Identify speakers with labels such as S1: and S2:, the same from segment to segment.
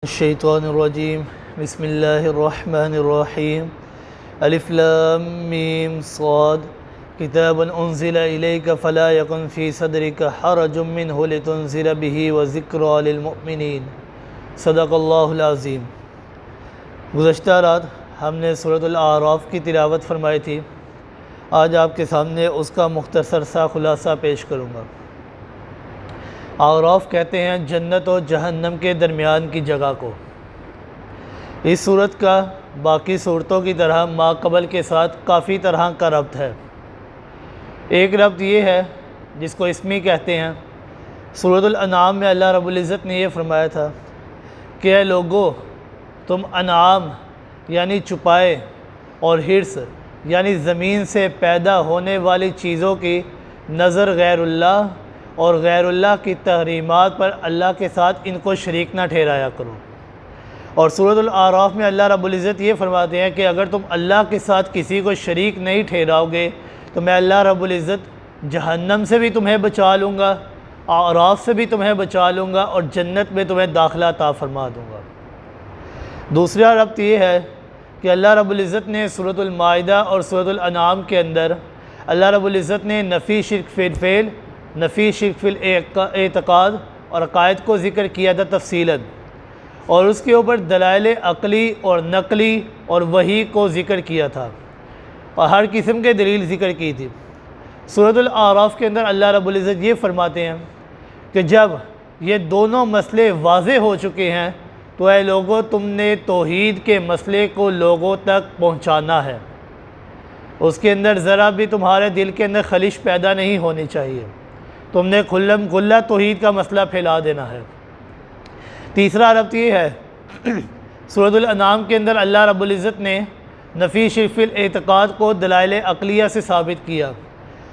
S1: الشیطان الرجیم بسم اللہ الرحمن الرحیم الف لام میم صاد کتاب انزل الیک فلا یکن فی صدرک حرج منہ لتنذر بہ وذکری للمؤمنین صدق اللہ العظیم۔ گزشتہ رات ہم نے سورۃ الاعراف کی تلاوت فرمائی تھی۔ آج آپ کے سامنے اس کا مختصر سا خلاصہ پیش کروں گا۔ اعراف کہتے ہیں جنت و جہنم کے درمیان کی جگہ کو۔ اس صورت کا باقی صورتوں کی طرح ما قبل کے ساتھ کافی طرح کا ربط ہے۔ ایک ربط یہ ہے جس کو اسمی کہتے ہیں۔ سورۃ الانعام میں اللہ رب العزت نے یہ فرمایا تھا کہ اے لوگو، تم انعام یعنی چپائے اور حرص یعنی زمین سے پیدا ہونے والی چیزوں کی نظر غیر اللہ اور غیر اللہ کی تحریمات پر اللہ کے ساتھ ان کو شریک نہ ٹھہرایا کرو۔ اور سورۃ الاعراف میں اللہ رب العزت یہ فرماتے ہیں کہ اگر تم اللہ کے ساتھ کسی کو شریک نہیں ٹھہراؤ گے تو میں اللہ رب العزت جہنم سے بھی تمہیں بچا لوں گا، اعراف سے بھی تمہیں بچا لوں گا اور جنت میں تمہیں داخلہ عطا فرما دوں گا۔ دوسرا ربط یہ ہے کہ اللہ رب العزت نے سورۃ المائدہ اور سورۃ الانعام کے اندر اللہ رب العزت نے نفی شرک فی الفعل، نفی شرک فی الاعتقاد اور عقائد کو ذکر کیا تھا تفصیلاً، اور اس کے اوپر دلائل عقلی اور نقلی اور وحی کو ذکر کیا تھا اور ہر قسم کے دلیل ذکر کی تھی۔ سورۃ الاعراف کے اندر اللہ رب العزت یہ فرماتے ہیں کہ جب یہ دونوں مسئلے واضح ہو چکے ہیں تو اے لوگوں، تم نے توحید کے مسئلے کو لوگوں تک پہنچانا ہے۔ اس کے اندر ذرا بھی تمہارے دل کے اندر خلش پیدا نہیں ہونی چاہیے۔ تم نے کھلم کھلا توحید کا مسئلہ پھیلا دینا ہے۔ تیسرا ربط یہ ہے، سورۃ الانعام کے اندر اللہ رب العزت نے نفی شرک فی الاعتقاد کو دلائل عقلیہ سے ثابت کیا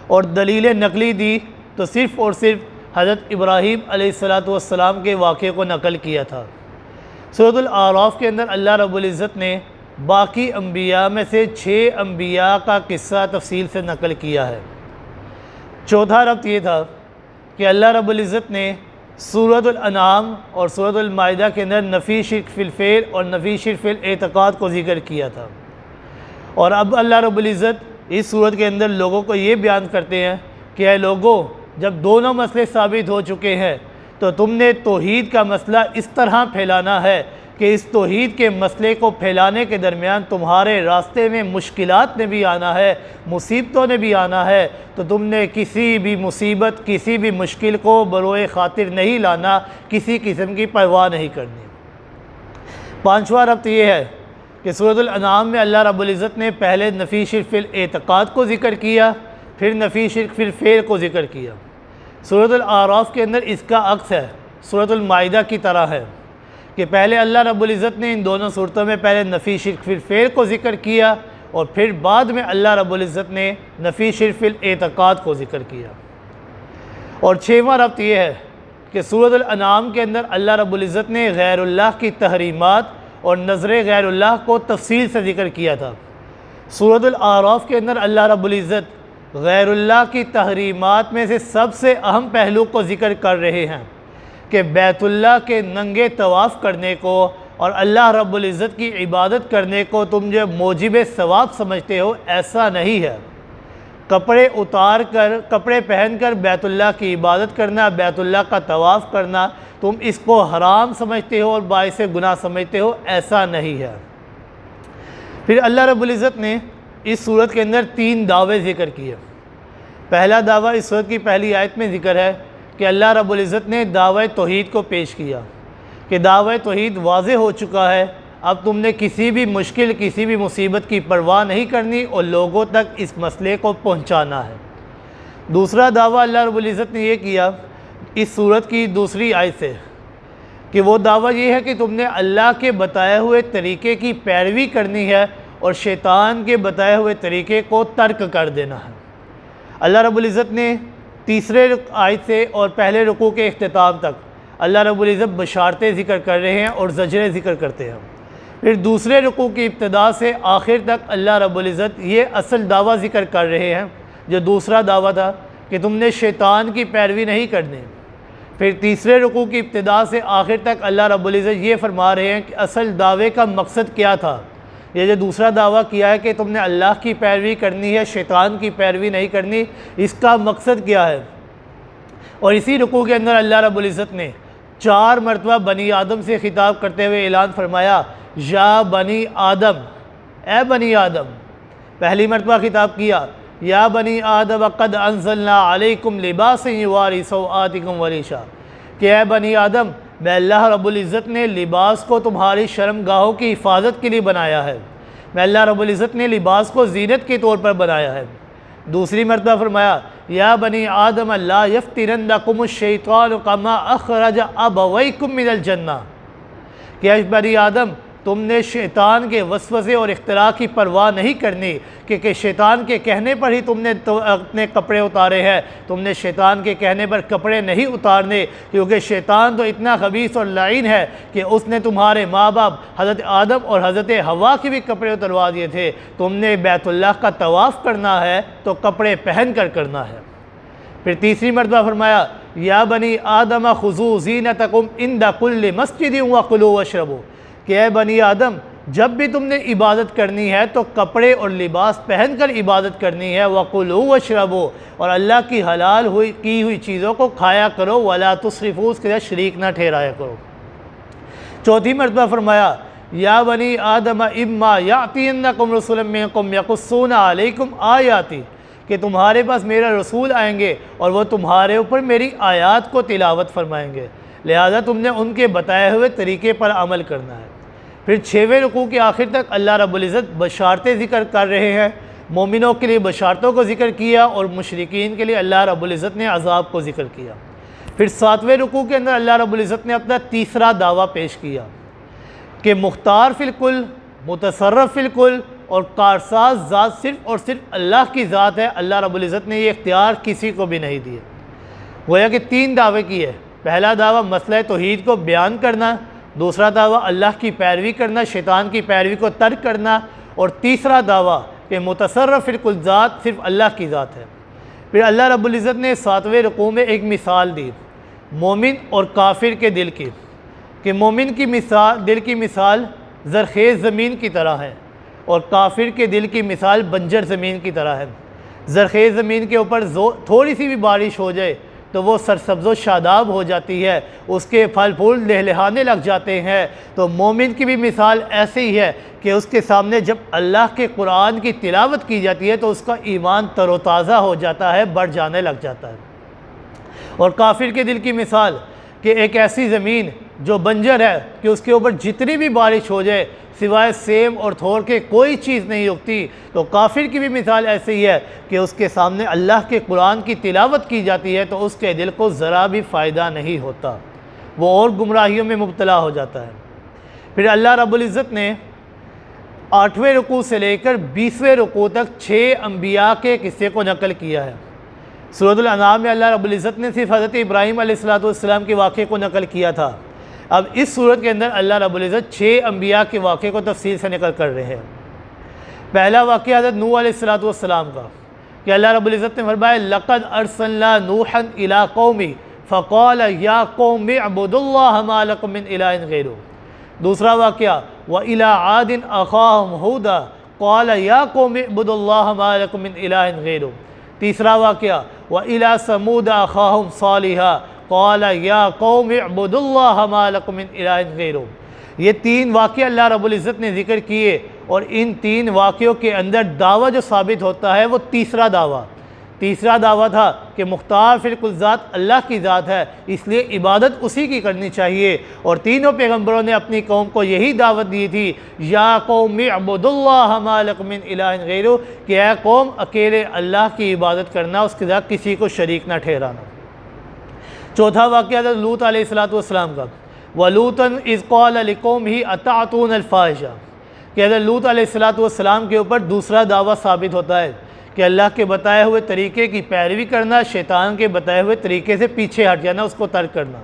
S1: اور دلیل نقلی دی تو صرف اور صرف حضرت ابراہیم علیہ السلام کے واقعے کو نقل کیا تھا۔ سورۃ الاعراف کے اندر اللہ رب العزت نے باقی انبیاء میں سے 6 انبیاء کا قصہ تفصیل سے نقل کیا ہے۔ چوتھا ربط یہ تھا کہ اللہ رب العزت نے سورۃ الانعام اور سورۃ المائدہ کے اندر نفی شرک فی الفعل اور نفی شرک فی الاعتقاد کو ذکر کیا تھا، اور اب اللہ رب العزت اس صورت کے اندر لوگوں کو یہ بیان کرتے ہیں کہ اے لوگوں، جب دونوں مسئلے ثابت ہو چکے ہیں تو تم نے توحید کا مسئلہ اس طرح پھیلانا ہے کہ اس توحید کے مسئلے کو پھیلانے کے درمیان تمہارے راستے میں مشکلات نے بھی آنا ہے، مصیبتوں نے بھی آنا ہے، تو تم نے کسی بھی مصیبت، کسی بھی مشکل کو بروئے خاطر نہیں لانا، کسی قسم کی پرواہ نہیں کرنی۔ پانچواں ربط یہ ہے کہ سورۃ الانعام میں اللہ رب العزت نے پہلے نفی شرک فی الاعتقاد کو ذکر کیا، پھر نفی شرک فی الفعل کو ذکر کیا۔ سورۃ الاعراف کے اندر اس کا عکس ہے، سورۃ المائدہ کی طرح ہے کہ پہلے اللہ رب العزت نے ان دونوں صورتوں میں پہلے نفی شرک فی الفعل کو ذکر کیا اور پھر بعد میں اللہ رب العزت نے نفی شرک فی الاعتقاد کو ذکر کیا۔ اور 6واں ربط یہ ہے کہ سورۃ الانعام کے اندر اللہ رب العزت نے غیر اللہ کی تحریمات اور نظر غیر اللہ کو تفصیل سے ذکر کیا تھا۔ سورۃ الاعراف کے اندر اللہ رب العزت غیر اللہ کی تحریمات میں سے سب سے اہم پہلو کو ذکر کر رہے ہیں کہ بیت اللہ کے ننگے طواف کرنے کو اور اللہ رب العزت کی عبادت کرنے کو تم جو موجب ثواب سمجھتے ہو، ایسا نہیں ہے۔ کپڑے اتار کر، کپڑے پہن کر بیت اللہ کی عبادت کرنا، بیت اللہ کا طواف کرنا، تم اس کو حرام سمجھتے ہو اور باعث گناہ سمجھتے ہو، ایسا نہیں ہے۔ پھر اللہ رب العزت نے اس صورت کے اندر 3 دعوے ذکر کیے۔ پہلا دعویٰ اس صورت کی پہلی آیت میں ذکر ہے کہ اللہ رب العزت نے دعوی توحید کو پیش کیا کہ دعوی توحید واضح ہو چکا ہے، اب تم نے کسی بھی مشکل، کسی بھی مصیبت کی پرواہ نہیں کرنی اور لوگوں تک اس مسئلے کو پہنچانا ہے۔ دوسرا دعویٰ اللہ رب العزت نے یہ کیا اس صورت کی دوسری آیت سے کہ وہ دعویٰ یہ ہے کہ تم نے اللہ کے بتائے ہوئے طریقے کی پیروی کرنی ہے اور شیطان کے بتائے ہوئے طریقے کو ترک کر دینا ہے۔ اللہ رب العزت نے تیسرے آیت سے اور پہلے رکوع کے اختتام تک اللہ رب العزت بشارتیں ذکر کر رہے ہیں اور زجریں ذکر کرتے ہیں۔ پھر دوسرے رکوع کی ابتدا سے آخر تک اللہ رب العزت یہ اصل دعویٰ ذکر کر رہے ہیں جو دوسرا دعویٰ تھا کہ تم نے شیطان کی پیروی نہیں کرنی۔ پھر تیسرے رکوع کی ابتدا سے آخر تک اللہ رب العزت یہ فرما رہے ہیں کہ اصل دعوے کا مقصد کیا تھا۔ یہ جو دوسرا دعویٰ کیا ہے کہ تم نے اللہ کی پیروی کرنی ہے، شیطان کی پیروی نہیں کرنی، اس کا مقصد کیا ہے؟ اور اسی رکوع کے اندر اللہ رب العزت نے 4 مرتبہ بنی آدم سے خطاب کرتے ہوئے اعلان فرمایا، یا بنی آدم، اے بنی آدم۔ پہلی مرتبہ خطاب کیا، یا بنی آدم قد انزلنا علیکم لباسا یواری سوآتکم وریشا، کہ اے بنی آدم، میں اللہ رب العزت نے لباس کو تمہاری شرم گاہوں کی حفاظت کے لیے بنایا ہے، میں اللہ رب العزت نے لباس کو زینت کے طور پر بنایا ہے۔ دوسری مرتبہ فرمایا، یا بنی آدم لا یفتننکم الشیطان کما اخرج ابویکم من الجنہ، کہ اے بنی آدم، تم نے شیطان کے وسوسے اور اختراع کی پرواہ نہیں کرنی کہ شیطان کے کہنے پر ہی تم نے اپنے کپڑے اتارے ہیں، تم نے شیطان کے کہنے پر کپڑے نہیں اتارنے، کیونکہ شیطان تو اتنا خبیث اور لعین ہے کہ اس نے تمہارے ماں باپ حضرت آدم اور حضرت حوا کے بھی کپڑے اتروا دیے تھے۔ تم نے بیت اللہ کا طواف کرنا ہے تو کپڑے پہن کر کرنا ہے۔ پھر تیسری مرتبہ فرمایا، یا بنی آدم خذوا زینتکم عند کل مسجد وکلوا واشربوا، کہ اے بنی آدم، جب بھی تم نے عبادت کرنی ہے تو کپڑے اور لباس پہن کر عبادت کرنی ہے، وَقُلُوا وَاشْرَبُوا، اور اللہ کی حلال کی ہوئی چیزوں کو کھایا کرو، وَلَا تُسْرِفُوا، اس کے ساتھ شریک نہ ٹھہرایا کرو۔ چوتھی مرتبہ فرمایا، یا بنی آدم اما یأتینکم رسول منکم یقصون علیکم آیاتی، کہ تمہارے پاس میرا رسول آئیں گے اور وہ تمہارے اوپر میری آیات کو تلاوت فرمائیں گے، لہذا تم نے ان کے بتائے ہوئے طریقے پر عمل کرنا ہے۔ پھر 6ویں رکوع کے آخر تک اللہ رب العزت بشارتیں ذکر کر رہے ہیں، مومنوں کے لیے بشارتوں کو ذکر کیا اور مشرکین کے لیے اللہ رب العزت نے عذاب کو ذکر کیا۔ پھر 7ویں رکوع کے اندر اللہ رب العزت نے اپنا تیسرا دعویٰ پیش کیا کہ مختار فی الکل، متصرف فی الکل اور کارساز ذات صرف اور صرف اللہ کی ذات ہے، اللہ رب العزت نے یہ اختیار کسی کو بھی نہیں دیا۔ گویا کہ 3 دعوے کیے، پہلا دعویٰ مسئلہ توحید کو بیان کرنا، دوسرا دعویٰ اللہ کی پیروی کرنا، شیطان کی پیروی کو ترک کرنا، اور تیسرا دعویٰ کہ متصرف فی الکل ذات صرف اللہ کی ذات ہے۔ پھر اللہ رب العزت نے 7ویں رکوع میں ایک مثال دی مومن اور کافر کے دل کی، کہ مومن کی دل کی مثال زرخیز زمین کی طرح ہے اور کافر کے دل کی مثال بنجر زمین کی طرح ہے۔ زرخیز زمین کے اوپر تھوڑی سی بھی بارش ہو جائے تو وہ سرسبز و شاداب ہو جاتی ہے، اس کے پھل پھول لہلہانے لگ جاتے ہیں۔ تو مومن کی بھی مثال ایسے ہی ہے کہ اس کے سامنے جب اللہ کے قرآن کی تلاوت کی جاتی ہے تو اس کا ایمان تر و تازہ ہو جاتا ہے، بڑھ جانے لگ جاتا ہے۔ اور کافر کے دل کی مثال کہ ایک ایسی زمین جو بنجر ہے کہ اس کے اوپر جتنی بھی بارش ہو جائے سوائے سیم اور تھور کے کوئی چیز نہیں اگتی۔ تو کافر کی بھی مثال ایسے ہی ہے کہ اس کے سامنے اللہ کے قرآن کی تلاوت کی جاتی ہے تو اس کے دل کو ذرا بھی فائدہ نہیں ہوتا، وہ اور گمراہیوں میں مبتلا ہو جاتا ہے۔ پھر اللہ رب العزت نے 8ویں رکوع سے لے کر 20ویں رکوع تک 6 انبیاء کے قصے کو نقل کیا ہے۔ سورۃ الانعام میں اللہ رب العزت نے صرف حضرت ابراہیم علیہ السلام کے واقعے کو نقل کیا تھا، اب اس صورت کے اندر اللہ رب العزت 6 انبیاء کے واقعے کو تفصیل سے نقل کر رہے ہیں۔ پہلا واقعہ حضرت نوح علیہ السلام کا کہ اللہ رب العزت نے فرمایا لَقَدْ أَرْسَلْنَا نُوحًا إِلَىٰ قَوْمِهِ فَقَالَ يَا قَوْمِ اعْبُدُوا اللَّهَ مَا لَكُم مِّنْ إِلَٰهٍ غَيْرُهُ۔ دوسرا واقعہ وَإِلَىٰ عَادٍ أَخَاهُمْ هُودًا قَالَ يَا قَوْمِ اعْبُدُوا اللَّهَ مَا لَكُم مِّنْ إِلَٰهٍ غَيْرُهُ۔ تیسرا واقعہ وَإِلَىٰ ثَمُودَ أَخَاهُمْ صَالِحًا قال یا قوم اعبدوا اللہ ما لکم من الہ غیرہ۔ یہ 3 واقعے اللہ رب العزت نے ذکر کیے اور ان 3 واقعوں کے اندر دعویٰ جو ثابت ہوتا ہے وہ تیسرا دعویٰ تھا کہ مختار فی الکل ذات اللہ کی ذات ہے، اس لیے عبادت اسی کی کرنی چاہیے۔ اور تینوں پیغمبروں نے اپنی قوم کو یہی دعوت دی تھی یا قوم اعبدوا اللہ ما لکم من الہ غیرہ، کہ اے قوم اکیلے اللہ کی عبادت کرنا، اس کے ساتھ کسی کو شریک نہ ٹھہرانا۔ چوتھا واقعہ حضرت لوط علیہ السلام کا وَلُوطًا اِذْ قَالَ لِقَوْمِهِ أَتَعْتُونَ الْفَاحِشَةَ، کہ حضرت لوط علیہ السلام کے اوپر دوسرا دعویٰ ثابت ہوتا ہے کہ اللہ کے بتائے ہوئے طریقے کی پیروی کرنا، شیطان کے بتائے ہوئے طریقے سے پیچھے ہٹ جانا، اس کو ترک کرنا۔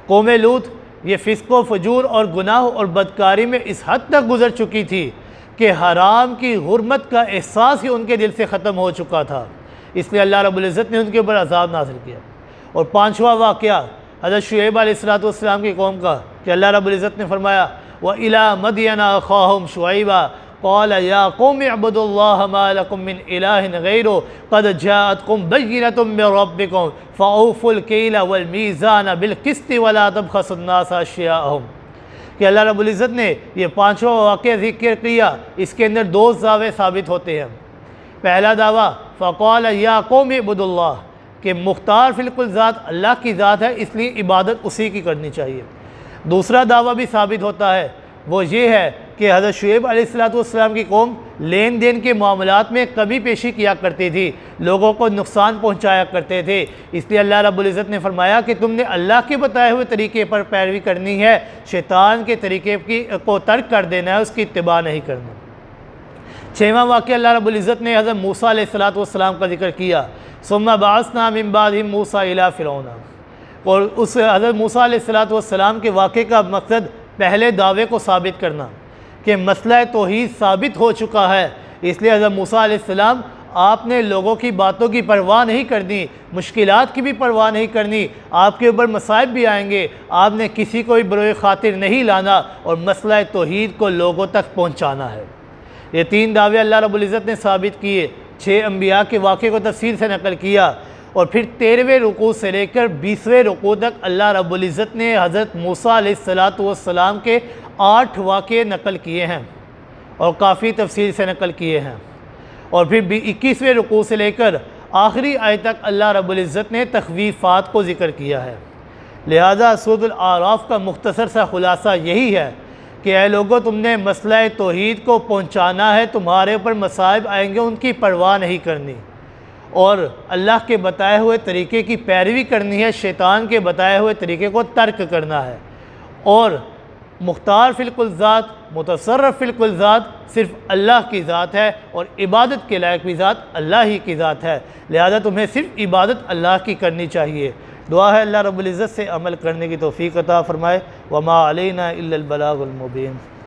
S1: قوم لوط یہ فسق و فجور اور گناہ اور بدکاری میں اس حد تک گزر چکی تھی کہ حرام کی حرمت کا احساس ہی ان کے دل سے ختم ہو چکا تھا، اس لیے اللہ رب العزت نے ان کے اوپر عذاب نازل کیا۔ اور 5واں واقعہ حضرت شعیب علیہ السلام کی قوم کا کہ اللہ رب العزت نے فرمایا وَإِلَىٰ مَدْيَنَ أَخَاهُمْ شُعَيْبًا قَالَ يَا قَوْمِ اعْبُدُوا اللَّهَ مَا لَكُم مِّنْ إِلَٰهٍ غَيْرُهُ قَدْ جَاءَتْكُم بَيِّنَةٌ مِّن رَّبِّكُمْ فَأَوْفُوا الْكَيْلَ وَالْمِيزَانَ بِالْقِسْطِ وَلَا تَبْخَسُوا النَّاسَ أَشْيَاءَهُم کہ اللہ رب العزت نے یہ پانچوں واقعہ ذکر کیا، اس کے اندر دو دعوے ثابت ہوتے ہیں۔ پہلا دعویٰ فَقَالَ يَا قَوْمِ اعْبُدُوا اللَّهَ کہ مختار فی الکل ذات اللہ کی ذات ہے، اس لیے عبادت اسی کی کرنی چاہیے۔ دوسرا دعویٰ بھی ثابت ہوتا ہے، وہ یہ ہے کہ حضرت شعیب علیہ السلام کی قوم لین دین کے معاملات میں کمی پیشی کیا کرتی تھی، لوگوں کو نقصان پہنچایا کرتے تھے، اس لیے اللہ رب العزت نے فرمایا کہ تم نے اللہ کے بتائے ہوئے طریقے پر پیروی کرنی ہے، شیطان کے طریقے کو ترک کر دینا ہے، اس کی اتباع نہیں کرنا۔ چھواں واقعہ اللہ رب العزت نے حضرت موسیٰ علیہ السلام کا ذکر کیا، ثم بعثنا من بعدهم موسیٰ الی فرعون، اور اس حضرت موسیٰ علیہ السلام کے واقعے کا مقصد پہلے دعوے کو ثابت کرنا کہ مسئلہ توحید ثابت ہو چکا ہے، اس لیے حضرت موسیٰ علیہ السلام آپ نے لوگوں کی باتوں کی پرواہ نہیں کرنی، مشکلات کی بھی پرواہ نہیں کرنی، آپ کے اوپر مصائب بھی آئیں گے، آپ نے کسی کو بھی بروئے خاطر نہیں لانا اور مسئلہ توحید کو لوگوں تک پہنچانا ہے۔ یہ تین دعوے اللہ رب العزت نے ثابت کیے، 6 انبیاء کے واقعے کو تفصیل سے نقل کیا، اور پھر 13ویں رکوع سے لے کر 20ویں رکوع تک اللہ رب العزت نے حضرت موسیٰ علیہ السلام کے 8 واقعے نقل کیے ہیں اور کافی تفصیل سے نقل کیے ہیں، اور پھر 21ویں رکوع سے لے کر آخری آیت تک اللہ رب العزت نے تخویفات کو ذکر کیا ہے۔ لہذا سورۃ الاعراف کا مختصر سا خلاصہ یہی ہے کہ اے لوگوں، تم نے مسئلہ توحید کو پہنچانا ہے، تمہارے اوپر مصائب آئیں گے، ان کی پرواہ نہیں کرنی، اور اللہ کے بتائے ہوئے طریقے کی پیروی کرنی ہے، شیطان کے بتائے ہوئے طریقے کو ترک کرنا ہے، اور مختار فی الکل ذات، متصرف فی الکل ذات صرف اللہ کی ذات ہے، اور عبادت کے لائق بھی ذات اللہ ہی کی ذات ہے، لہذا تمہیں صرف عبادت اللہ کی کرنی چاہیے۔ دعا ہے اللہ رب العزت سے عمل کرنے کی توفیق عطا فرمائے۔ وما علینا الا البلاغ المبین۔